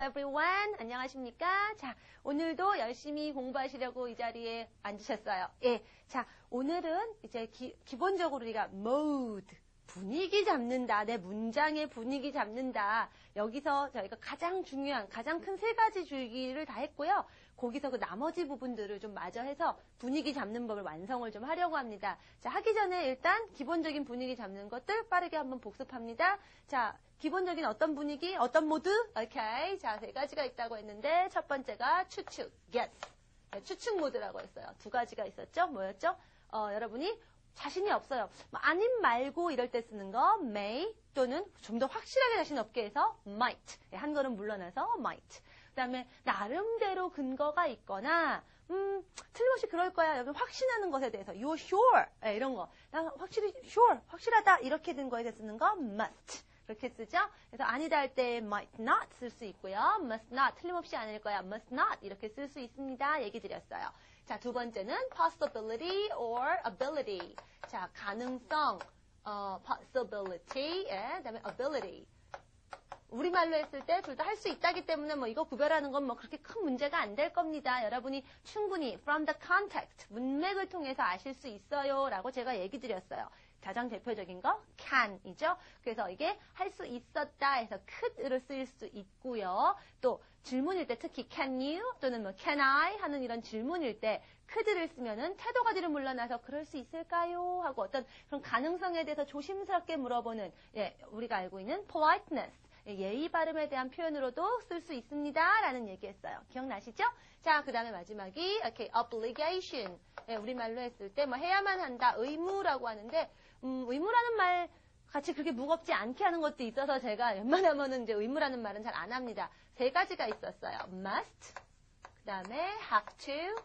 everyone. 안녕하십니까? 자, 오늘도 열심히 공부하시려고 이 자리에 앉으셨어요. 예. 자, 오늘은 이제 기본적으로 우리가 mode, 분위기 잡는다. 내 문장의 분위기 잡는다. 여기서 저희가 가장 중요한, 가장 큰 세 가지 줄기를 다 했고요. 거기서 그 나머지 부분들을 좀 마저 해서 분위기 잡는 법을 완성을 좀 하려고 합니다. 자, 하기 전에 일단 기본적인 분위기 잡는 것들 빠르게 한번 복습합니다. 자, 기본적인 어떤 분위기, 어떤 모드? 오케이. 자, 세 가지가 있다고 했는데 첫 번째가 추측, yes. 네, 추측 모드라고 했어요. 두 가지가 있었죠? 뭐였죠? 여러분이 자신이 없어요. 아님 말고 이럴 때 쓰는 거 may 또는 좀 더 확실하게 자신 없게 해서 might. 한 걸음 물러나서 might. 그 다음에 나름대로 근거가 있거나 틀림없이 그럴 거야. 여러분 확신하는 것에 대해서 you're sure. 네, 이런 거. 나 확실히 sure. 확실하다. 이렇게 된 거에 대해서 쓰는 거 must. 그렇게 쓰죠? 그래서 아니다 할 때 might not 쓸 수 있고요. must not. 틀림없이 아닐 거야. must not. 이렇게 쓸 수 있습니다. 얘기 드렸어요. 자, 두 번째는 possibility or ability. 자, 가능성, possibility, 예, 그다음에 ability. 우리말로 했을 때 둘 다 할 수 있다기 때문에 뭐 이거 구별하는 건 뭐 그렇게 큰 문제가 안 될 겁니다. 여러분이 충분히 from the context, 문맥을 통해서 아실 수 있어요. 라고 제가 얘기 드렸어요. 가장 대표적인 거 can이죠. 그래서 이게 할 수 있었다 해서 could를 쓸 수 있고요. 또 질문일 때 특히 can you 또는 뭐 can I 하는 이런 질문일 때 could를 쓰면은 태도가 뒤로 물러나서 그럴 수 있을까요? 하고 어떤 그런 가능성에 대해서 조심스럽게 물어보는 예, 우리가 알고 있는 politeness. 예의 발음에 대한 표현으로도 쓸 수 있습니다. 라는 얘기했어요. 기억나시죠? 자, 그 다음에 마지막이 okay, obligation. 예, 우리말로 했을 때 뭐 해야만 한다, 의무라고 하는데 의무라는 말 같이 그렇게 무겁지 않게 하는 것도 있어서 제가 웬만하면은 이제 의무라는 말은 잘 안 합니다. 세 가지가 있었어요. must, 그 다음에 have to,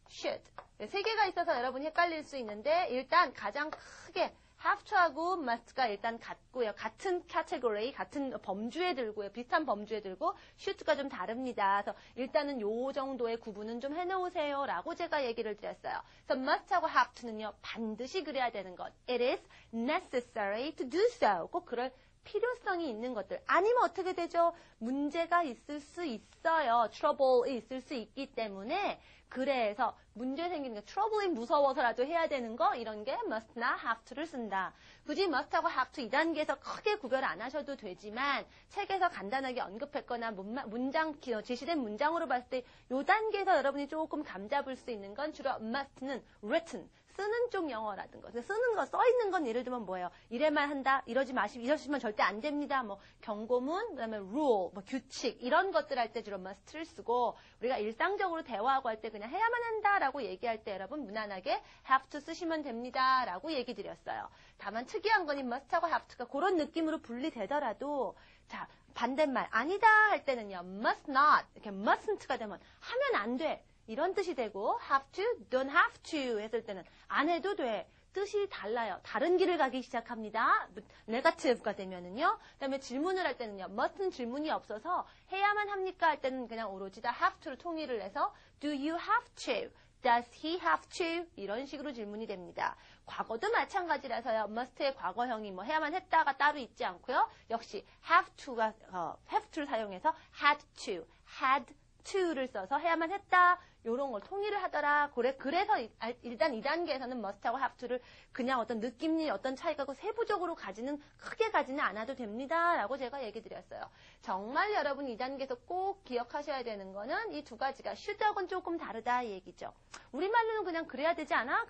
should. 세 개가 있어서 여러분이 헷갈릴 수 있는데 일단 가장 크게 have to하고 must가 일단 같고요. 같은 category, 같은 범주에 들고요. 비슷한 범주에 들고 should가 좀 다릅니다. 그래서 일단은 요 정도의 구분은 좀 해놓으세요. 라고 제가 얘기를 드렸어요. 그래서 must하고 have to는요. 반드시 그래야 되는 것. It is necessary to do so. 꼭 그럴 필요성이 있는 것들. 아니면 어떻게 되죠? 문제가 있을 수 있어요. trouble이 있을 수 있기 때문에 그래서 문제 생기는 게 trouble이 무서워서라도 해야 되는 거 이런 게 must나 have to를 쓴다. 굳이 must하고 have to 2단계에서 크게 구별 안 하셔도 되지만 책에서 간단하게 언급했거나 문장 제시된 문장으로 봤을 때 이 단계에서 여러분이 조금 감잡을 수 있는 건 주로 must는 written 쓰는 쪽 영어라든가 쓰는 거 써 있는 건 예를 들면 뭐예요? 이래만 한다. 이러시면 절대 안 됩니다. 뭐 경고문, 그다음에 rule, 뭐 규칙 이런 것들 할 때 주로 must를 쓰고 우리가 일상적으로 대화하고 할 때 그냥 해야만 한다라고 얘기할 때 여러분 무난하게 have to 쓰시면 됩니다라고 얘기 드렸어요. 다만 특이한 건 이 must하고 have to가 그런 느낌으로 분리되더라도 자 반대말 아니다 할 때는요 must not 이렇게 mustn't가 되면 하면 안 돼. 이런 뜻이 되고 have to, don't have to 했을 때는 안 해도 돼. 뜻이 달라요. 다른 길을 가기 시작합니다. negative가 되면은요. 그다음에 질문을 할 때는요. must는 질문이 없어서 해야만 합니까? 할 때는 그냥 오로지 다 have to를 통일을 해서 do you have to? Does he have to? 이런 식으로 질문이 됩니다. 과거도 마찬가지라서요. must의 과거형이 뭐 해야만 했다가 따로 있지 않고요. 역시 have to를 사용해서 had to, had to를 써서 해야만 했다. 요런 걸 통일을 하더라. 그래서 일단 2단계에서는 must하고 have to를 그냥 어떤 느낌이 어떤 차이가 고 세부적으로 크게 가지는 않아도 됩니다. 라고 제가 얘기 드렸어요. 정말 여러분 2단계에서 꼭 기억하셔야 되는 거는 이 두 가지가 should하고는 조금 다르다 이 얘기죠. 우리말로는 그냥 그래야 되지 않아?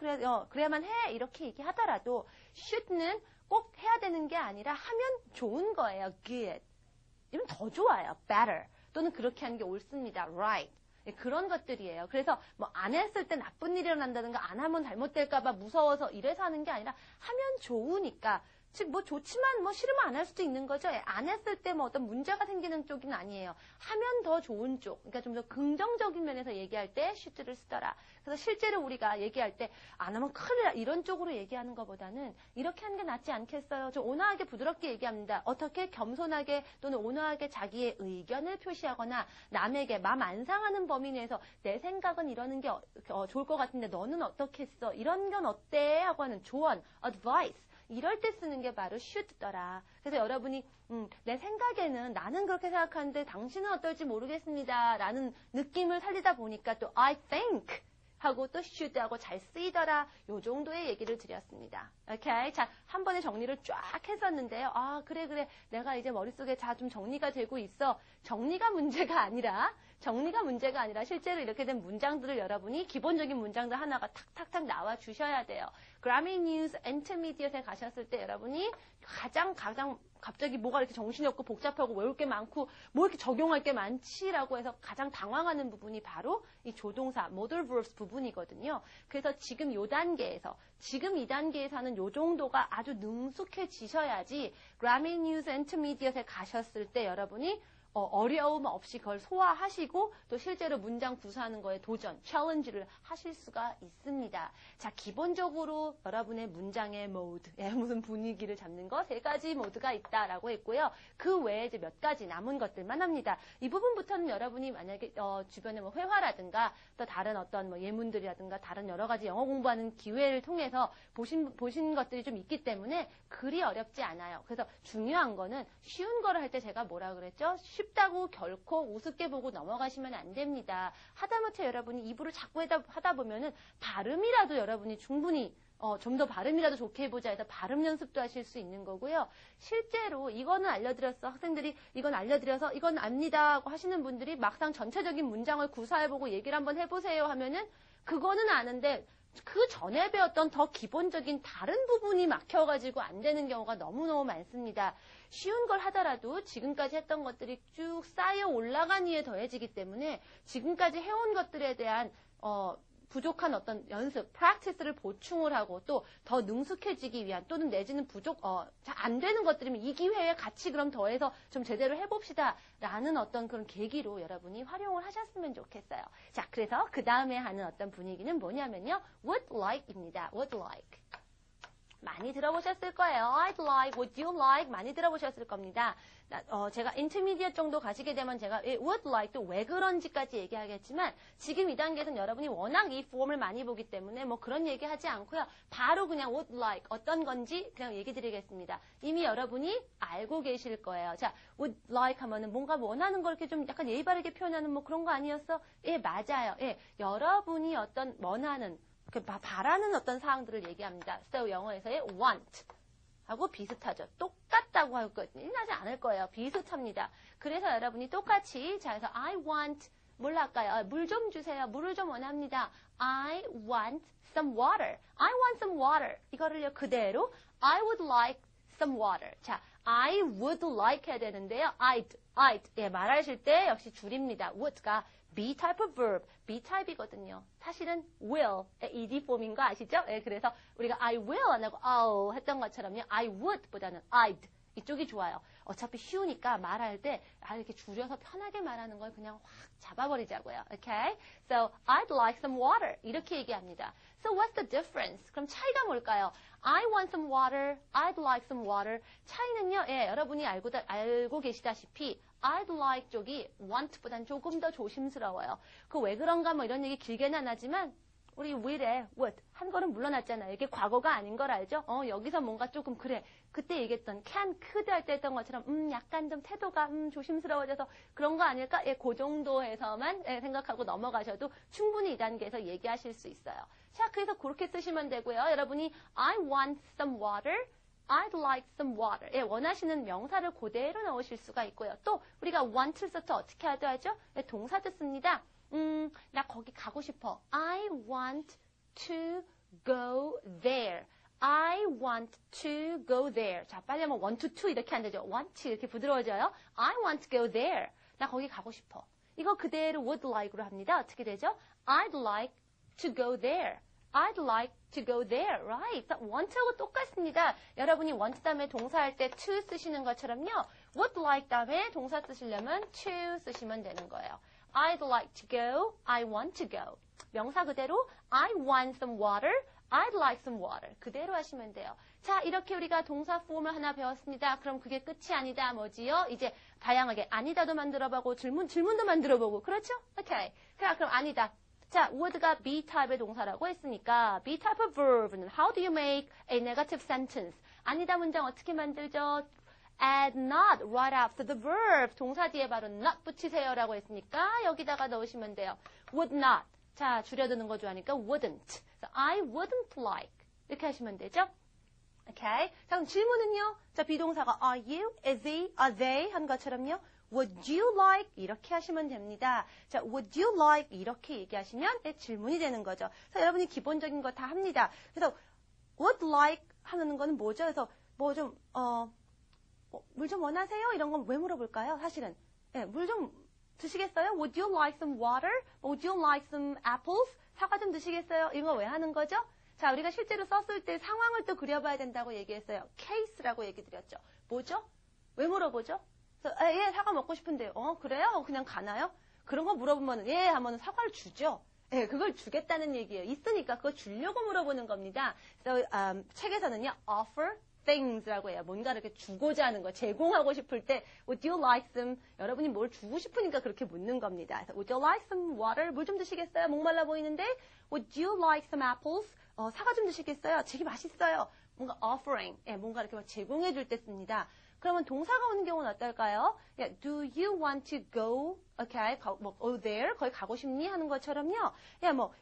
그래야만 해. 이렇게 얘기하더라도 should는 꼭 해야 되는 게 아니라 하면 좋은 거예요. good. 이러면 더 좋아요. better. 또는 그렇게 하는 게 옳습니다. right. 그런 것들이에요. 그래서 뭐 안 했을 때 나쁜 일이 일어난다든가 안 하면 잘못될까봐 무서워서 이래서 하는 게 아니라 하면 좋으니까 즉 뭐 좋지만 뭐 싫으면 안 할 수도 있는 거죠. 안 했을 때 뭐 어떤 문제가 생기는 쪽은 아니에요. 하면 더 좋은 쪽. 그러니까 좀 더 긍정적인 면에서 얘기할 때 should를 쓰더라. 그래서 실제로 우리가 얘기할 때 안 하면 큰일 나 이런 쪽으로 얘기하는 것보다는 이렇게 하는 게 낫지 않겠어요. 좀 온화하게 부드럽게 얘기합니다. 어떻게 겸손하게 또는 온화하게 자기의 의견을 표시하거나 남에게 마음 안 상하는 범위 내에서 내 생각은 이러는 게 좋을 것 같은데 너는 어떻게 했어? 이런 건 어때? 하고 하는 조언, advice 이럴 때 쓰는 게 바로 should더라. 그래서 여러분이 내 생각에는 나는 그렇게 생각하는데 당신은 어떨지 모르겠습니다. 라는 느낌을 살리다 보니까 또 I think 하고 또 should하고 잘 쓰이더라. 요 정도의 얘기를 드렸습니다. 오케이? 자, 한 번에 정리를 쫙 했었는데요. 아, 그래. 내가 이제 머릿속에 좀 정리가 되고 있어. 정리가 문제가 아니라 실제로 이렇게 된 문장들을 여러분이 기본적인 문장들 하나가 탁탁탁 나와 주셔야 돼요. Grammy News Intermediate에 가셨을 때 여러분이 가장 갑자기 뭐가 이렇게 정신이 없고 복잡하고 외울 게 많고 뭐 이렇게 적용할 게 많지라고 해서 가장 당황하는 부분이 바로 이 조동사, modal verbs 부분이거든요. 그래서 지금 이 단계에서 하는 요 정도가 아주 능숙해지셔야지 Grammy News Intermediate에 가셨을 때 여러분이 어려움 없이 그걸 소화하시고 또 실제로 문장 구사하는 거에 도전, 챌린지를 하실 수가 있습니다. 자, 기본적으로 여러분의 문장의 모드, 무슨 분위기를 잡는 거 3가지 모드가 있다라고 했고요. 그 외에 이제 몇 가지 남은 것들만 합니다. 이 부분부터는 여러분이 만약에 주변에 뭐 회화라든가 또 다른 어떤 뭐 예문들이라든가 다른 여러 가지 영어 공부하는 기회를 통해서 보신 것들이 좀 있기 때문에 그리 어렵지 않아요. 그래서 중요한 거는 쉬운 거를 할 때 제가 뭐라 그랬죠? 쉽다고 결코 우습게 보고 넘어가시면 안 됩니다. 하다못해 여러분이 입으로 자꾸 하다 보면은 발음이라도 여러분이 충분히 좀 더 발음이라도 좋게 해보자 해서 발음 연습도 하실 수 있는 거고요. 실제로 이거는 알려드렸어. 학생들이 이건 알려드려서 이건 압니다 하고 하시는 분들이 막상 전체적인 문장을 구사해보고 얘기를 한번 해보세요 하면은 그거는 아는데 그 전에 배웠던 더 기본적인 다른 부분이 막혀가지고 안 되는 경우가 너무너무 많습니다. 쉬운 걸 하더라도 지금까지 했던 것들이 쭉 쌓여 올라간 위에 더해지기 때문에 지금까지 해온 것들에 대한 부족한 어떤 연습, practice를 보충을 하고 또 더 능숙해지기 위한 또는 내지는 잘 안 되는 것들이면 이 기회에 같이 그럼 더해서 좀 제대로 해봅시다 라는 어떤 그런 계기로 여러분이 활용을 하셨으면 좋겠어요. 자, 그래서 그 다음에 하는 어떤 분위기는 뭐냐면요. would like입니다. would like. 많이 들어보셨을 거예요. I'd like, would you like 많이 들어보셨을 겁니다. 제가 intermediate 정도 가시게 되면 제가 would like 또 왜 그런지까지 얘기하겠지만 지금 이 단계에서는 여러분이 워낙 이 폼을 많이 보기 때문에 뭐 그런 얘기 하지 않고요. 바로 그냥 would like 어떤 건지 그냥 얘기 드리겠습니다. 이미 여러분이 알고 계실 거예요. 자, would like 하면은 뭔가 원하는 걸 이렇게 좀 약간 예의 바르게 표현하는 뭐 그런 거 아니었어? 예, 맞아요. 예, 여러분이 어떤 원하는 바라는 어떤 사항들을 얘기합니다. So 영어에서의 want 하고 비슷하죠. 똑같다고 하거든요. 하지 않을 거예요. 비슷합니다. 그래서 여러분이 똑같이 자, 그래서 I want 뭘 할까요? 물 좀 주세요. 물을 좀 원합니다. I want some water. I want some water. 이거를요 그대로 I would like some water. 자, I would like 해야 되는데요. I'd. 예, 말하실 때 역시 줄입니다. would가 be type of verb, be type이거든요. 사실은 will, ed 폼인 거 아시죠? 예, 그래서 우리가 I will 안 하고 I'll 했던 것처럼요. I would 보다는 I'd. 이쪽이 좋아요. 어차피 쉬우니까 말할 때 이렇게 줄여서 편하게 말하는 걸 그냥 확 잡아버리자고요. Okay? So, I'd like some water. 이렇게 얘기합니다. So, what's the difference? 그럼 차이가 뭘까요? I want some water. I'd like some water. 차이는요, 예, 여러분이 알고 계시다시피 I'd like 쪽이 want보단 조금 더 조심스러워요. 그 왜 그런가 뭐 이런 얘기 길게는 안 하지만 우리 will에 would 한 거는 물러났잖아요. 이게 과거가 아닌 걸 알죠? 여기서 뭔가 조금 그래. 그때 얘기했던 can, could 할 때 했던 것처럼 약간 좀 태도가 조심스러워져서 그런 거 아닐까? 예, 그 정도에서만 생각하고 넘어가셔도 충분히 이 단계에서 얘기하실 수 있어요. 자, 그래서 그렇게 쓰시면 되고요. 여러분이 I want some water. I'd like some water. 예, 원하시는 명사를 그대로 넣으실 수가 있고요. 또 우리가 want를 쓸 때 어떻게 하죠? 예, 동사도 씁니다. 나 거기 가고 싶어. I want to go there. I want to go there. 자, 빨리 하면 want to 이렇게 안 되죠. want to 이렇게 부드러워져요. I want to go there. 나 거기 가고 싶어. 이거 그대로 would like로 합니다. 어떻게 되죠? I'd like to go there. I'd like to go there, right? want하고 똑같습니다. 여러분이 want 다음에 동사할 때 to 쓰시는 것처럼요. would like 다음에 동사 쓰시려면 to 쓰시면 되는 거예요. I'd like to go, I want to go. 명사 그대로 I want some water, I'd like some water. 그대로 하시면 돼요. 자, 이렇게 우리가 동사 폼을 하나 배웠습니다. 그럼 그게 끝이 아니다. 뭐지요? 이제 다양하게 아니다도 만들어보고 질문도 만들어보고 그렇죠? 오케이. 그럼 아니다. 자, would가 be type의 동사라고 했으니까 be type of verb는 how do you make a negative sentence? 아니다 문장 어떻게 만들죠? add not right after the verb. 동사 뒤에 바로 not 붙이세요라고 했으니까 여기다가 넣으시면 돼요. would not. 자, 줄여드는 거 좋아하니까 wouldn't. I wouldn't like. 이렇게 하시면 되죠? 오케이. 자, 그럼 질문은요. 자, 비동사가 are you, is he, are they 한 것처럼요. would you like 이렇게 하시면 됩니다. 자, would you like 이렇게 얘기하시면 질문이 되는 거죠. 그래서 여러분이 기본적인 거 다 합니다. 그래서 would like 하는 거는 뭐죠? 그래서 뭐 좀 물 좀 원하세요? 이런 건 왜 물어볼까요? 사실은 물 좀 드시겠어요? Would you like some water? Would you like some apples? 사과 좀 드시겠어요? 이거 왜 하는 거죠? 자, 우리가 실제로 썼을 때 상황을 또 그려봐야 된다고 얘기했어요. case라고 얘기 드렸죠. 뭐죠? 왜 물어보죠? 그래서 예, 사과 먹고 싶은데요. 그래요? 그냥 가나요? 그런 거 물어보면 예 하면 사과를 주죠. 예, 그걸 주겠다는 얘기예요. 있으니까 그거 주려고 물어보는 겁니다. 그래서 책에서는요, offer things라고 해요. 뭔가 이렇게 주고자 하는 거, 제공하고 싶을 때 would you like some? 여러분이 뭘 주고 싶으니까 그렇게 묻는 겁니다. 그래서 would you like some water? 물 좀 드시겠어요? 목말라 보이는데 would you like some apples? 사과 좀 드시겠어요? 되게 맛있어요. 뭔가 offering, 뭔가 이렇게 막 제공해 줄 때 씁니다. 그러면 동사가 오는 경우는 어떨까요? Do you want to go? Okay, there? 거기 가고 싶니? 하는 것처럼요.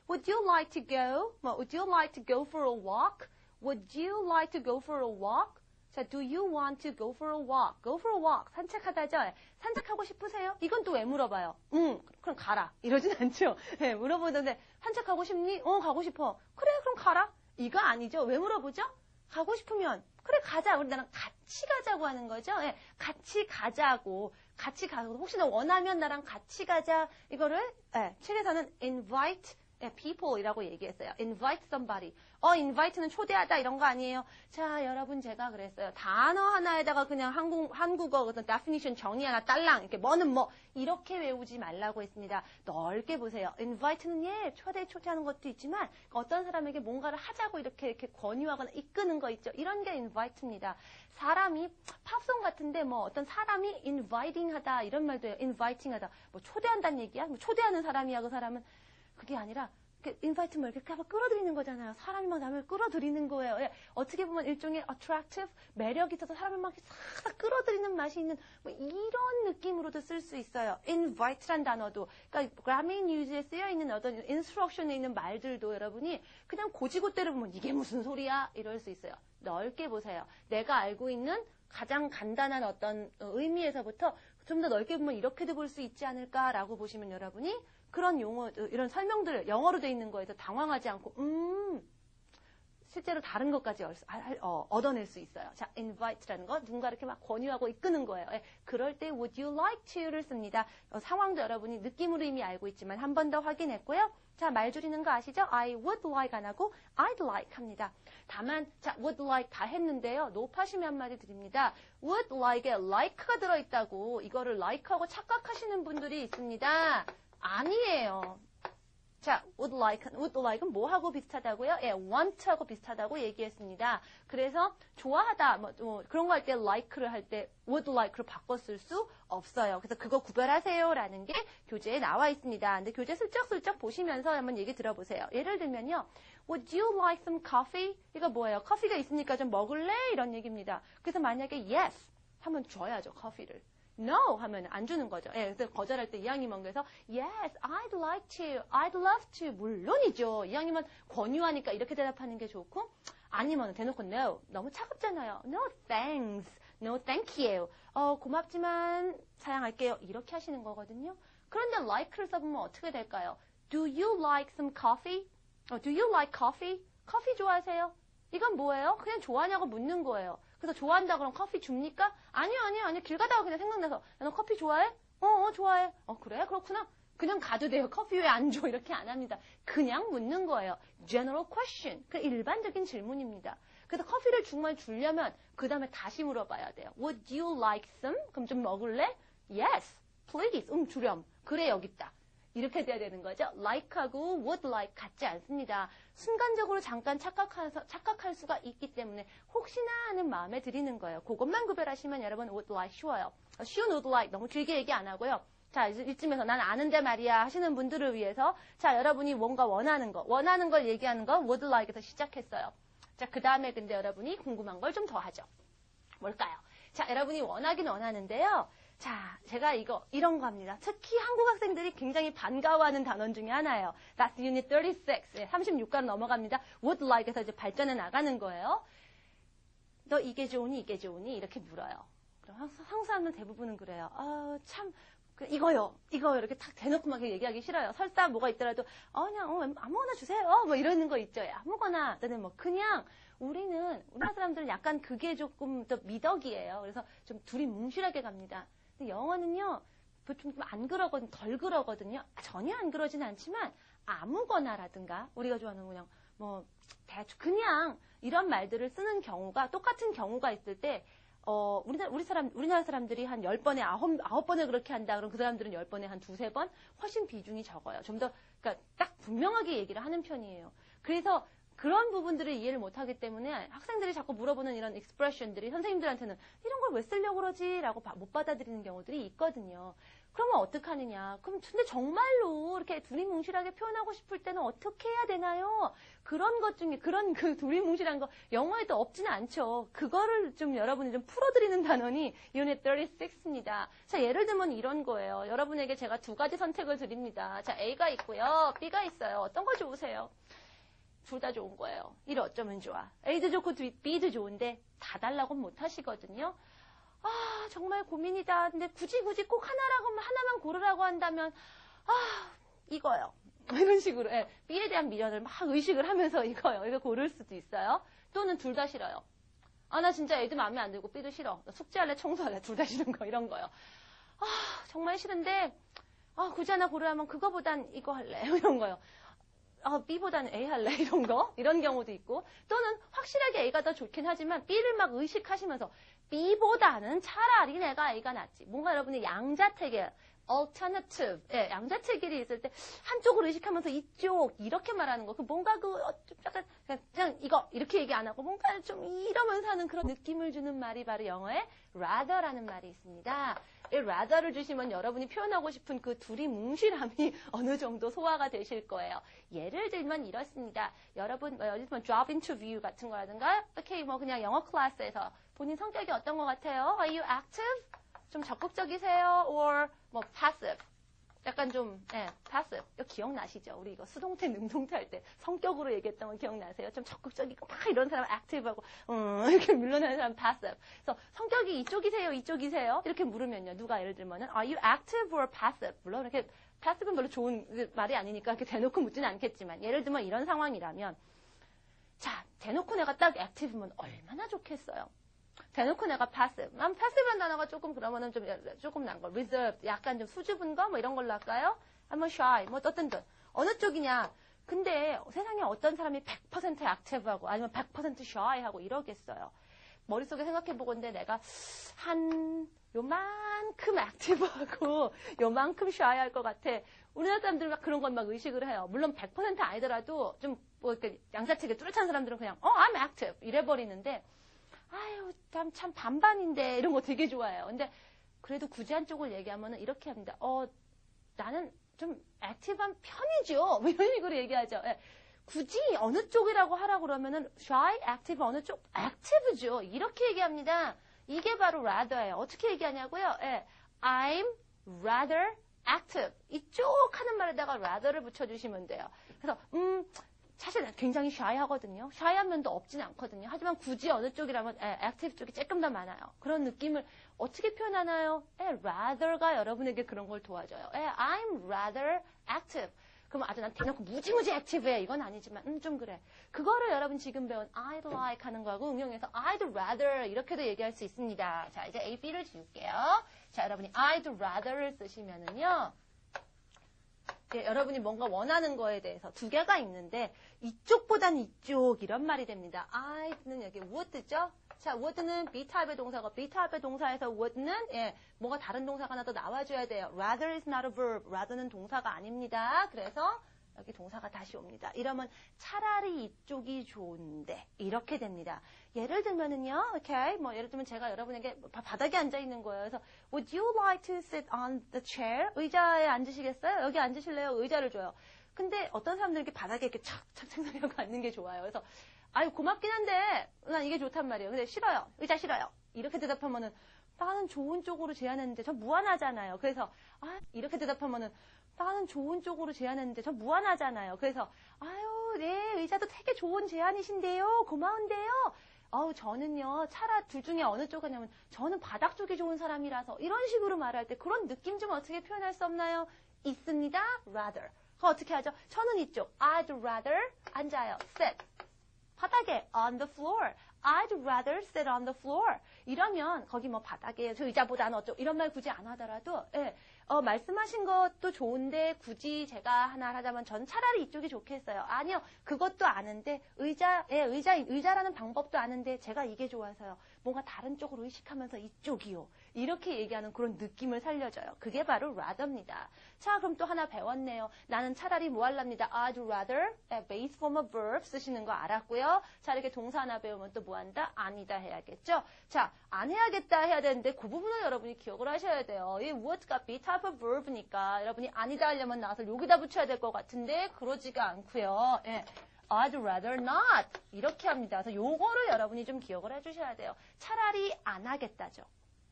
Would you like to go? Would you like to go for a walk? Would you like to go for a walk? 자, do you want to go for a walk? Go for a walk. 산책하다죠? 산책하고 싶으세요? 이건 또 왜 물어봐요? 그럼 가라. 이러진 않죠. 물어보는데 산책하고 싶니? 가고 싶어. 그래, 그럼 가라. 이거 아니죠. 왜 물어보죠? 가고 싶으면 그래 가자. 우리 나랑 같이 가자고 하는 거죠. 같이 가자고. 같이 가고 혹시나 원하면 나랑 같이 가자. 이거를 책에서는 invite people이라고 얘기했어요. invite somebody. invite는 초대하다 이런 거 아니에요. 자, 여러분 제가 그랬어요. 단어 하나에다가 그냥 한국어 어떤 definition 정의 하나 딸랑 이렇게 뭐는 뭐 이렇게 외우지 말라고 했습니다. 넓게 보세요. invite는 초대하는 것도 있지만 어떤 사람에게 뭔가를 하자고 이렇게 권유하거나 이끄는 거 있죠. 이런 게 invite입니다. 사람이 팝송 같은데 어떤 사람이 inviting 하다 이런 말도 해요. inviting 하다. 초대한다는 얘기야? 초대하는 사람이야 그 사람은. 그게 아니라 인바이트 이렇게 막 끌어들이는 거잖아요. 사람이 막 남을 끌어들이는 거예요. 어떻게 보면 일종의 attractive, 매력 있어서 사람을 막 싹 끌어들이는 맛이 있는 이런 느낌으로도 쓸 수 있어요. invite란 단어도. 그러니까 그라미 뉴즈에 쓰여 있는 어떤 instruction에 있는 말들도 여러분이 그냥 고지고대로 보면 이게 무슨 소리야? 이럴 수 있어요. 넓게 보세요. 내가 알고 있는 가장 간단한 어떤 의미에서부터 좀 더 넓게 보면 이렇게도 볼 수 있지 않을까라고 보시면 여러분이 그런 용어, 이런 설명들을 영어로 돼 있는 거에서 당황하지 않고, 실제로 다른 것까지 얻어낼 수 있어요. 자, invite라는 거, 누군가 이렇게 막 권유하고 이끄는 거예요. 그럴 때 would you like to를 씁니다. 상황도 여러분이 느낌으로 이미 알고 있지만 한 번 더 확인했고요. 자, 말 줄이는 거 아시죠? I would like 안 하고 I'd like 합니다. 다만, 자, would like 다 했는데요. 높아심이 한마디 드립니다. would like에 like가 들어있다고 이거를 like하고 착각하시는 분들이 있습니다. 아니에요. 자, would like는 뭐하고 비슷하다고요? want하고 비슷하다고 얘기했습니다. 그래서 좋아하다, 그런 거 할 때 like를 할 때 would like로 바꿔 쓸 수 없어요. 그래서 그거 구별하세요라는 게 교재에 나와 있습니다. 근데 교재 슬쩍슬쩍 보시면서 한번 얘기 들어보세요. 예를 들면요. Would you like some coffee? 이거 뭐예요? 커피가 있으니까 좀 먹을래? 이런 얘기입니다. 그래서 만약에 yes 하면 줘야죠, 커피를. No 하면 안 주는 거죠. 그래서 거절할 때 이왕이면 그래서 yes, I'd like to, I'd love to 물론이죠. 이왕이면 권유하니까 이렇게 대답하는 게 좋고 아니면 대놓고 no 너무 차갑잖아요. No thanks, no thank you. 고맙지만 사양할게요. 이렇게 하시는 거거든요. 그런데 like를 써보면 어떻게 될까요? Do you like some coffee? Do you like coffee? 커피 좋아하세요? 이건 뭐예요? 그냥 좋아하냐고 묻는 거예요. 그래서 좋아한다 그럼 커피 줍니까? 아니요. 길 가다가 그냥 생각나서 야, 너 커피 좋아해? 좋아해. 그래? 그렇구나. 그냥 가도 돼요. 커피 왜 안 줘? 이렇게 안 합니다. 그냥 묻는 거예요. General question. 그 일반적인 질문입니다. 그래서 커피를 정말 주려면 그 다음에 다시 물어봐야 돼요. Would you like some? 그럼 좀 먹을래? Yes, please. 주렴. 그래, 여기 있다. 이렇게 돼야 되는 거죠. like하고 would like 같지 않습니다. 순간적으로 잠깐 착각할 수가 있기 때문에 혹시나 하는 마음에 드리는 거예요. 그것만 구별하시면 여러분 would like 쉬워요. 쉬운 would like 너무 길게 얘기 안 하고요. 자, 이쯤에서 난 아는데 말이야 하시는 분들을 위해서 자, 여러분이 뭔가 원하는 걸 얘기하는 거 would like에서 시작했어요. 자, 그 다음에 근데 여러분이 궁금한 걸 좀 더 하죠. 뭘까요? 자, 여러분이 원하긴 원하는데요. 자, 제가 이런 거 합니다. 특히 한국 학생들이 굉장히 반가워하는 단원 중에 하나예요. That's Unit 36. 36가로 넘어갑니다. Would like에서 이제 발전해 나가는 거예요. 너 이게 좋으니, 이게 좋으니? 이렇게 물어요. 그럼 항상 대부분은 그래요. 참, 이거요. 이렇게 탁 대놓고 막 얘기하기 싫어요. 설사 뭐가 있더라도, 그냥, 아무거나 주세요. 뭐 이러는 거 있죠. 아무거나. 또는 뭐, 그냥, 우리나라 사람들은 약간 그게 조금 더 미덕이에요. 그래서 좀 둘이 뭉실하게 갑니다. 근데 영어는요, 보통 안 그러거든요. 덜 그러거든요. 전혀 안 그러진 않지만, 아무거나라든가, 우리가 좋아하는 그냥, 뭐, 대충, 그냥, 이런 말들을 쓰는 경우가, 똑같은 경우가 있을 때, 우리나라 사람들이 한 10번에 9번에 그렇게 한다. 그럼 그 사람들은 10번에 한 2-3번? 훨씬 비중이 적어요. 좀 더, 그러니까 딱 분명하게 얘기를 하는 편이에요. 그래서 그런 부분들을 이해를 못 하기 때문에 학생들이 자꾸 물어보는 이런 익스프레션들이 선생님들한테는 이런 걸 왜 쓰려고 그러지? 라고 못 받아들이는 경우들이 있거든요. 그러면 어떡하느냐? 근데 정말로 이렇게 둘이 뭉실하게 표현하고 싶을 때는 어떻게 해야 되나요? 그런 것 중에, 그 둘이 뭉실한 거 영어에도 없지는 않죠. 그거를 좀 여러분이 좀 풀어드리는 단원이 Unit 36입니다. 자, 예를 들면 이런 거예요. 여러분에게 제가 2가지 선택을 드립니다. 자, A가 있고요. B가 있어요. 어떤 거 좋으세요? 둘 다 좋은 거예요. 이를 어쩌면 좋아. A도 좋고 B도 좋은데 다 달라고는 못 하시거든요. 정말 고민이다. 근데 굳이 꼭 하나만 고르라고 한다면, 이거요. 이런 식으로, B에 대한 미련을 막 의식을 하면서 이거 고를 수도 있어요. 또는 둘 다 싫어요. 나 진짜 A도 마음에 안 들고 B도 싫어. 숙제할래, 청소할래, 둘 다 싫은 거, 이런 거요. 정말 싫은데, 굳이 하나 고르라면 그거보단 이거 할래. 이런 거요. B보다는 A 할래 이런 거 이런 경우도 있고 또는 확실하게 A가 더 좋긴 하지만 B를 막 의식하시면서 B보다는 차라리 내가 A가 낫지. 뭔가 여러분이 양자택일 alternative 양자택일이 있을 때 한쪽을 의식하면서 이쪽 이렇게 말하는 거 뭔가 약간 그냥 이거 이렇게 얘기 안 하고 뭔가 좀 이러면서 하는 그런 느낌을 주는 말이 바로 영어에 rather라는 말이 있습니다. 이 rather를 주시면 여러분이 표현하고 싶은 그 둘이 뭉실함이 어느 정도 소화가 되실 거예요. 예를 들면 이렇습니다. 여러분, 예를 들면 job interview 같은 거라든가, 오케이, 그냥 영어 클래스에서 본인 성격이 어떤 것 같아요? Are you active? 좀 적극적이세요? Or passive? 약간 좀, passive. 이거 기억나시죠? 우리 이거 수동태, 능동태 할 때 성격으로 얘기했던 거 기억나세요? 좀 적극적이고 막 이런 사람 active하고, 이렇게 물러나는 사람 passive. 그래서 성격이 이쪽이세요? 이쪽이세요? 이렇게 물으면요. 누가 예를 들면은, are you active or passive? 물론 이렇게 passive는 별로 좋은 말이 아니니까 이렇게 대놓고 묻지는 않겠지만, 예를 들면 이런 상황이라면, 자, 대놓고 내가 딱 active면 얼마나 좋겠어요? 대놓고 내가 passive. 난 passive란 단어가 조금 그러면은 조금 난 거. reserved. 약간 좀 수줍은 거? 이런 걸로 할까요? 아니면 shy. 어떤 듯. 어느 쪽이냐? 근데 세상에 어떤 사람이 100% active하고 아니면 100% shy하고 이러겠어요. 머릿속에 생각해보건데 내가 요만큼 active하고 요만큼 shy할 것 같아. 우리나라 사람들은 막 그런 건 막 의식을 해요. 물론 100% 아니더라도 좀 이렇게 양자책에 뚜렷한 사람들은 그냥 I'm active 이래버리는데 참 반반인데 이런 거 되게 좋아해요. 근데 그래도 굳이 한쪽을 얘기하면은 이렇게 합니다. 나는 좀 액티브한 편이죠. 이런 식으로 얘기하죠. 굳이 어느 쪽이라고 하라고 그러면은 shy, active 어느 쪽? active죠. 이렇게 얘기합니다. 이게 바로 rather예요. 어떻게 얘기하냐고요? I'm rather active. 이쪽 하는 말에다가 rather를 붙여주시면 돼요. 그래서 사실 굉장히 shy하거든요. shy한 면도 없진 않거든요. 하지만 굳이 어느 쪽이라면 active 쪽이 조금 더 많아요. 그런 느낌을 어떻게 표현하나요? rather가 여러분에게 그런 걸 도와줘요. I'm rather active. 그럼 아주 난 대놓고 무지무지 active해. 이건 아니지만 좀 그래. 그거를 여러분 지금 배운 I'd like 하는 거하고 응용해서 I'd rather 이렇게도 얘기할 수 있습니다. 자, 이제 A, B를 지울게요. 자, 여러분이 I'd rather를 쓰시면은요. 여러분이 뭔가 원하는 거에 대해서 두 개가 있는데 이쪽보단 이쪽 이런 말이 됩니다. I'd는 여기 would죠. 자, would는 B타입의 동사고 B타입의 동사에서 would는 뭐가 다른 동사가 하나 더 나와줘야 돼요. Rather is not a verb. rather는 동사가 아닙니다. 그래서 여기 동사가 다시 옵니다. 이러면 차라리 이쪽이 좋은데 이렇게 됩니다. 예를 들면은요, 오케이, 예를 들면 제가 여러분에게 바닥에 앉아 있는 거예요. 그래서 Would you like to sit on the chair? 의자에 앉으시겠어요? 여기 앉으실래요? 의자를 줘요. 근데 어떤 사람들은 이렇게 바닥에 이렇게 착착착 하고 앉는 게 좋아요. 그래서 아유, 고맙긴 한데, 난 이게 좋단 말이에요. 근데 싫어요. 의자 싫어요. 이렇게 대답하면은, 나는 좋은 쪽으로 제안했는데, 저 무안하잖아요. 그래서, 이렇게 대답하면은, 나는 좋은 쪽으로 제안했는데, 저 무안하잖아요. 그래서, 아유, 네, 의자도 되게 좋은 제안이신데요. 고마운데요. 저는요, 둘 중에 어느 쪽 하냐면, 저는 바닥 쪽이 좋은 사람이라서, 이런 식으로 말할 때, 그런 느낌 좀 어떻게 표현할 수 없나요? 있습니다. rather. 그거 어떻게 하죠? 저는 이쪽. I'd rather 앉아요. sit. 바닥에 on the floor. I'd rather sit on the floor. 이러면 거기 뭐 바닥에 저 의자보다는 어쩌고 이런 말 굳이 안 하더라도 예, 말씀하신 것도 좋은데 굳이 제가 하나 하자면 전 차라리 이쪽이 좋겠어요. 아니요. 그것도 아는데 의자라는 방법도 아는데 제가 이게 좋아서요. 뭔가 다른 쪽으로 의식하면서 이쪽이요. 이렇게 얘기하는 그런 느낌을 살려줘요. 그게 바로 rather입니다. 자, 그럼 또 하나 배웠네요. 나는 차라리 뭐 할랍니다. I'd rather base form of verb 쓰시는 거 알았고요. 자, 이렇게 동사 하나 배우면 또 뭐 한다? 아니다 해야겠죠? 자, 안 해야겠다 해야 되는데 그 부분을 여러분이 기억을 하셔야 돼요. 이 what가 be type of verb니까 여러분이 아니다 하려면 나서 여기다 붙여야 될 것 같은데 그러지가 않고요. 예. I'd rather not 이렇게 합니다. 그래서 요거를 여러분이 좀 기억을 해주셔야 돼요. 차라리 안 하겠다죠.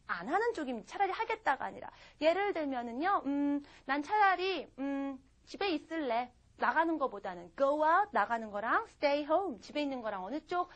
안 하는 쪽입니다. 차라리 하겠다가 아니라. 예를 들면은요, 난 차라리, 집에 있을래. 나가는 것보다는 go out, 나가는 거랑 stay home, 집에 있는 거랑 어느 쪽,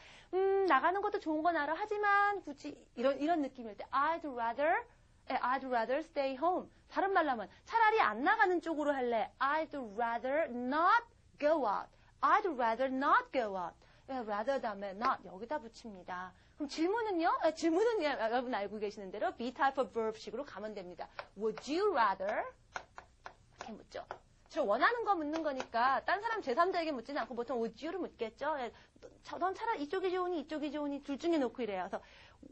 나가는 것도 좋은 건 알아. 하지만 굳이 이런 느낌일 때 I'd rather stay home. 다른 말로 하면 차라리 안 나가는 쪽으로 할래. I'd rather not go out. I'd rather not go out. rather 다음에 not 여기다 붙입니다. 그럼 질문은요? 질문은 여러분 알고 계시는 대로 be type of verb 식으로 가면 됩니다. Would you rather? 이렇게 묻죠. 저 원하는 거 묻는 거니까 딴 사람 제3자에게 묻지는 않고 보통 would you를 묻겠죠. 넌 차라리 이쪽이 좋으니 이쪽이 좋으니 둘 중에 놓고 이래요. 그래서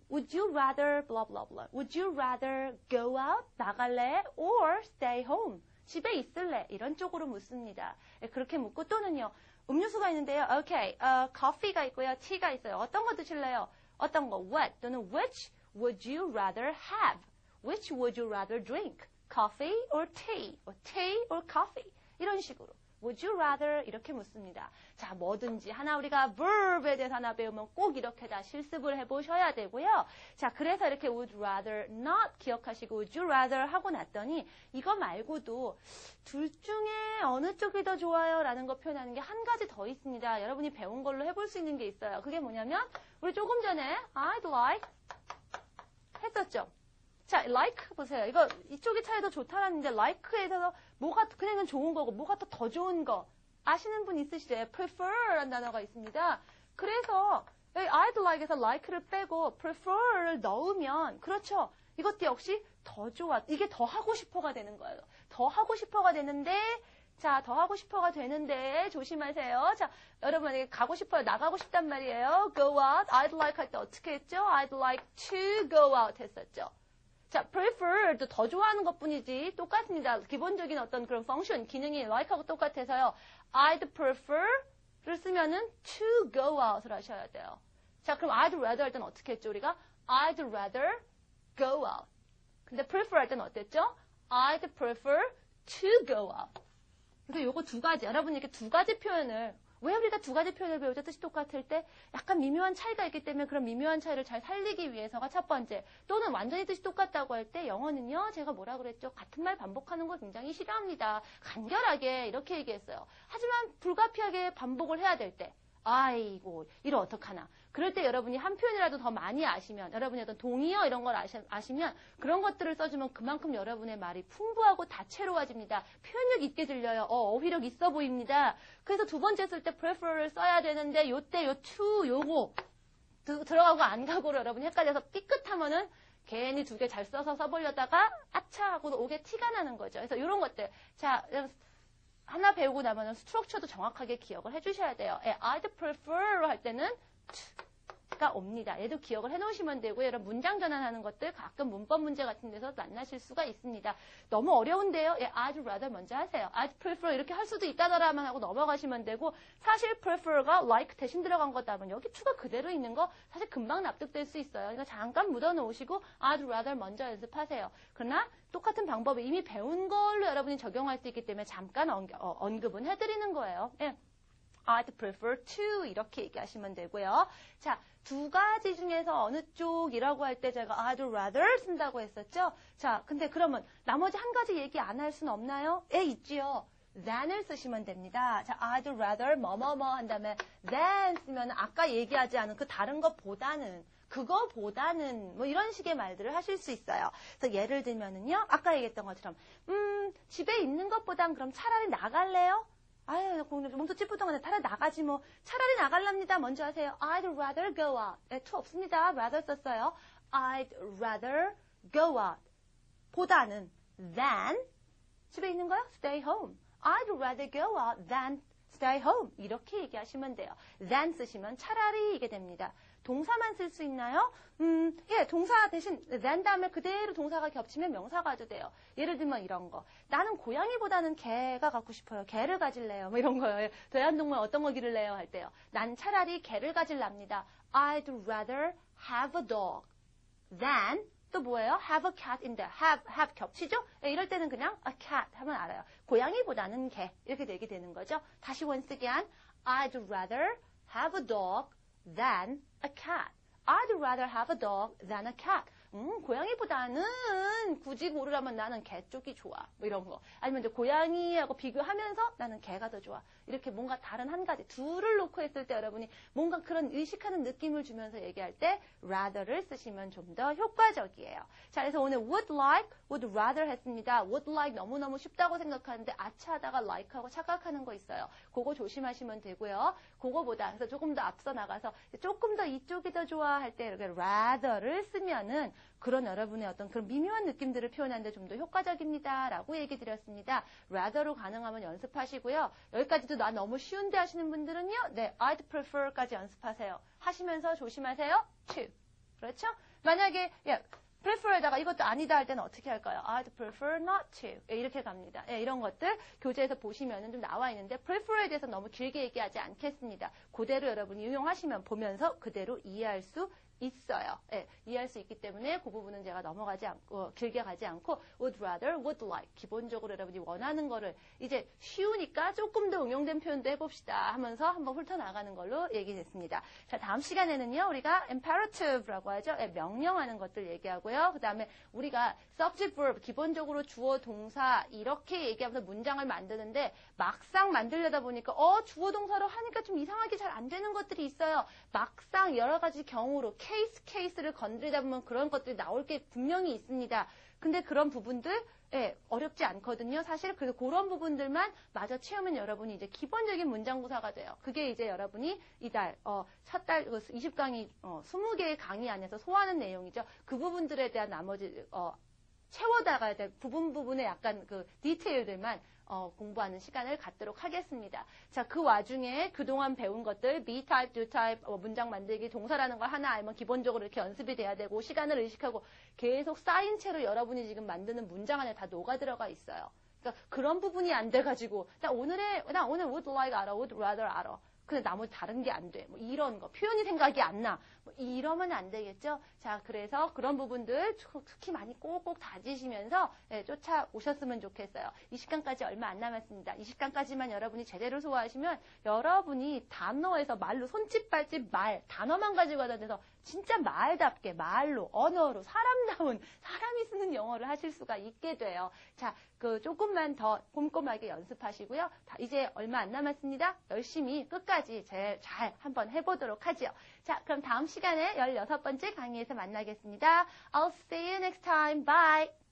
would you rather blah blah blah. Would you rather go out? 나갈래? Or stay home? 집에 있을래? 이런 쪽으로 묻습니다. 그렇게 묻고 또는요. 음료수가 있는데요. 오케이, 커피가 있고요. 티가 있어요. 어떤 거 드실래요? 어떤 거? What 또는 which would you rather have? Which would you rather drink? Coffee or tea? Or tea or coffee? 이런 식으로. Would you rather? 이렇게 묻습니다. 자, 뭐든지 하나 우리가 verb에 대해서 하나 배우면 꼭 이렇게 다 실습을 해보셔야 되고요. 자, 그래서 이렇게 would rather not 기억하시고 would you rather 하고 났더니 이거 말고도 둘 중에 어느 쪽이 더 좋아요? 라는 거 표현하는 게 한 가지 더 있습니다. 여러분이 배운 걸로 해볼 수 있는 게 있어요. 그게 뭐냐면 우리 조금 전에 I'd like 했었죠. 자, like 보세요. 이쪽이 차이 더 좋다라는데 like에 대해서 뭐가 그냥 좋은 거고 뭐가 더 좋은 거 아시는 분 있으시죠? prefer라는 단어가 있습니다. 그래서 I'd like에서 like를 빼고 prefer를 넣으면 그렇죠. 이것도 역시 더 좋아. 이게 더 하고 싶어가 되는 거예요. 더 하고 싶어가 되는데 자, 더 하고 싶어가 되는데 조심하세요. 자, 여러분에게 가고 싶어요. 나가고 싶단 말이에요. go out. I'd like 할 때 어떻게 했죠? I'd like to go out 했었죠. 자, prefer도 더 좋아하는 것뿐이지 똑같습니다. 기본적인 어떤 그런 펑션, 기능이 like하고 똑같아서요. I'd prefer를 쓰면은 to go out을 하셔야 돼요. 자, 그럼 I'd rather 할 때는 어떻게 했죠, 우리가? I'd rather go out. 근데 prefer 할 때는 어땠죠? I'd prefer to go out. 그러니까 요거 두 가지, 여러분이 이렇게 두 가지 표현을 왜 우리가 두 가지 표현을 배우죠? 뜻이 똑같을 때 약간 미묘한 차이가 있기 때문에 그런 미묘한 차이를 잘 살리기 위해서가 첫 번째. 또는 완전히 뜻이 똑같다고 할 때 영어는요. 제가 뭐라 그랬죠? 같은 말 반복하는 걸 굉장히 싫어합니다. 간결하게 이렇게 얘기했어요. 하지만 불가피하게 반복을 해야 될 때 아이고 이거 어떡하나. 그럴 때 여러분이 한 표현이라도 더 많이 아시면 여러분이 어떤 동의어 이런 걸 아시면 그런 것들을 써주면 그만큼 여러분의 말이 풍부하고 다채로워집니다. 표현력 있게 들려요. 어휘력 있어 보입니다. 그래서 두 번째 쓸 때 prefer를 써야 되는데 요때 요 to 요거 들어가고 안 가고로 여러분이 헷갈려서 삐끗하면은 괜히 두 개 잘 써서 써보려다가 아차 하고 오게 티가 나는 거죠. 그래서 이런 것들 자 하나 배우고 나면 스트럭처도 정확하게 기억을 해주셔야 돼요. I'd prefer 할 때는 to가 옵니다. 얘도 기억을 해놓으시면 되고 여러분 문장 전환하는 것들 가끔 문법 문제 같은 데서 만나실 수가 있습니다. 너무 어려운데요. I'd rather 먼저 하세요. I'd prefer 이렇게 할 수도 있다더라만 하고 넘어가시면 되고 사실 prefer가 like 대신 들어간 거다면 여기 to가 그대로 있는 거 사실 금방 납득될 수 있어요. 그러니까 잠깐 묻어놓으시고 I'd rather 먼저 연습하세요. 그러나 똑같은 방법을 이미 배운 걸로 여러분이 적용할 수 있기 때문에 잠깐 언급은 해드리는 거예요. I'd prefer to 이렇게 얘기하시면 되고요. 자, 두 가지 중에서 어느 쪽이라고 할 때 제가 I'd rather 쓴다고 했었죠. 자, 근데 그러면 나머지 한 가지 얘기 안 할 수는 없나요? 있지요. than을 쓰시면 됩니다. 자, I'd rather 뭐뭐뭐 한 다음에 than 쓰면 아까 얘기하지 않은 그 다른 것보다는 그거보다는 뭐 이런 식의 말들을 하실 수 있어요. 그래서 예를 들면은요. 아까 얘기했던 것처럼 집에 있는 것보단 그럼 차라리 나갈래요? 아유, 몸도 찌뿌둥한데 차라리 나가지 뭐. 차라리 나갈랍니다. 먼저 하세요. I'd rather go out. to 없습니다. rather 썼어요. I'd rather go out. 보다는 than 집에 있는 거요? stay home. I'd rather go out than stay home. 이렇게 얘기하시면 돼요. than 쓰시면 차라리 이게 됩니다. 동사만 쓸 수 있나요? 예, 동사 대신 than 다음에 그대로 동사가 겹치면 명사가 도 돼요. 예를 들면 이런 거. 나는 고양이보다는 개가 갖고 싶어요. 개를 가질래요. 뭐 이런 거예요. 대한동물 어떤 거 기를래요? 할 때요. 난 차라리 개를 가질랍니다. I'd rather have a dog than 또 뭐예요? have a cat인데 have 겹치죠? 예, 이럴 때는 그냥 a cat 하면 알아요. 고양이보다는 개 이렇게 되게 되는 거죠. 다시 once again, I'd rather have a dog than a cat. I'd rather have a dog than a cat. 고양이보다는 굳이 고르라면 나는 개 쪽이 좋아. 뭐 이런 거. 아니면 이제 고양이하고 비교하면서 나는 개가 더 좋아. 이렇게 뭔가 다른 한 가지, 둘을 놓고 했을 때 여러분이 뭔가 그런 의식하는 느낌을 주면서 얘기할 때 rather를 쓰시면 좀 더 효과적이에요. 자, 그래서 오늘 would like, would rather 했습니다. would like 너무너무 쉽다고 생각하는데 아차하다가 like하고 착각하는 거 있어요. 그거 조심하시면 되고요. 그거보다 그래서 조금 더 앞서 나가서 조금 더 이쪽이 더 좋아 할 때 이렇게 rather를 쓰면은 그런 여러분의 어떤 그런 미묘한 느낌들을 표현하는데 좀 더 효과적입니다. 라고 얘기 드렸습니다. rather로 가능하면 연습하시고요. 여기까지도 나 너무 쉬운데 하시는 분들은요. 네, I'd prefer까지 연습하세요. 하시면서 조심하세요. to. 그렇죠? 만약에 prefer에다가 이것도 아니다 할 때는 어떻게 할까요? I'd prefer not to. 이렇게 갑니다. 이런 것들 교재에서 보시면은 좀 나와 있는데 prefer에 대해서 너무 길게 얘기하지 않겠습니다. 그대로 여러분이 응용하시면 보면서 그대로 이해할 수 있어요. 이해할 수 있기 때문에 그 부분은 제가 넘어가지 않고 길게 가지 않고 would rather, would like 기본적으로 여러분이 원하는 거를 이제 쉬우니까 조금 더 응용된 표현도 해봅시다 하면서 한번 훑어나가는 걸로 얘기됐습니다. 자, 다음 시간에는요 우리가 imperative라고 하죠. 명령하는 것들 얘기하고요. 그 다음에 우리가 subject verb 기본적으로 주어 동사 이렇게 얘기하면서 문장을 만드는데 막상 만들려다 보니까 주어 동사로 하니까 좀 이상하게 잘 안 되는 것들이 있어요. 막상 여러 가지 경우로 케이스를 건드리다 보면 그런 것들이 나올 게 분명히 있습니다. 근데 그런 부분들 어렵지 않거든요. 사실 그래서 그런 부분들만 마저 채우면 여러분이 이제 기본적인 문장구사가 돼요. 그게 이제 여러분이 이달 첫 달 20강의 20개의 강의 안에서 소화하는 내용이죠. 그 부분들에 대한 나머지 채워나가야 될 부분에 약간 그 디테일들만 공부하는 시간을 갖도록 하겠습니다. 자, 그 와중에 그동안 배운 것들, be type, do type, 문장 만들기, 동사라는 걸 하나 알면 기본적으로 이렇게 연습이 돼야 되고, 시간을 의식하고, 계속 쌓인 채로 여러분이 지금 만드는 문장 안에 다 녹아 들어가 있어요. 그러니까 그런 부분이 안 돼가지고, 나 오늘 would like 알아, would rather 알아. 근데 나머지 다른 게 안 돼. 뭐 이런 거. 표현이 생각이 안 나. 뭐 이러면 안 되겠죠? 자, 그래서 그런 부분들 특히 많이 꼭꼭 다지시면서 쫓아오셨으면 좋겠어요. 20강까지 얼마 안 남았습니다. 20강까지만 여러분이 제대로 소화하시면 여러분이 단어에서 말로 손짓, 발짓, 말, 단어만 가지고 하다 돼서 진짜 말답게 말로, 언어로, 사람다운, 사람이 쓰는 영어를 하실 수가 있게 돼요. 자, 조금만 더 꼼꼼하게 연습하시고요. 이제 얼마 안 남았습니다. 열심히 끝까지 잘 한번 해보도록 하죠. 자, 그럼 다음 시간에 16번째 강의에서 만나겠습니다. I'll see you next time. Bye!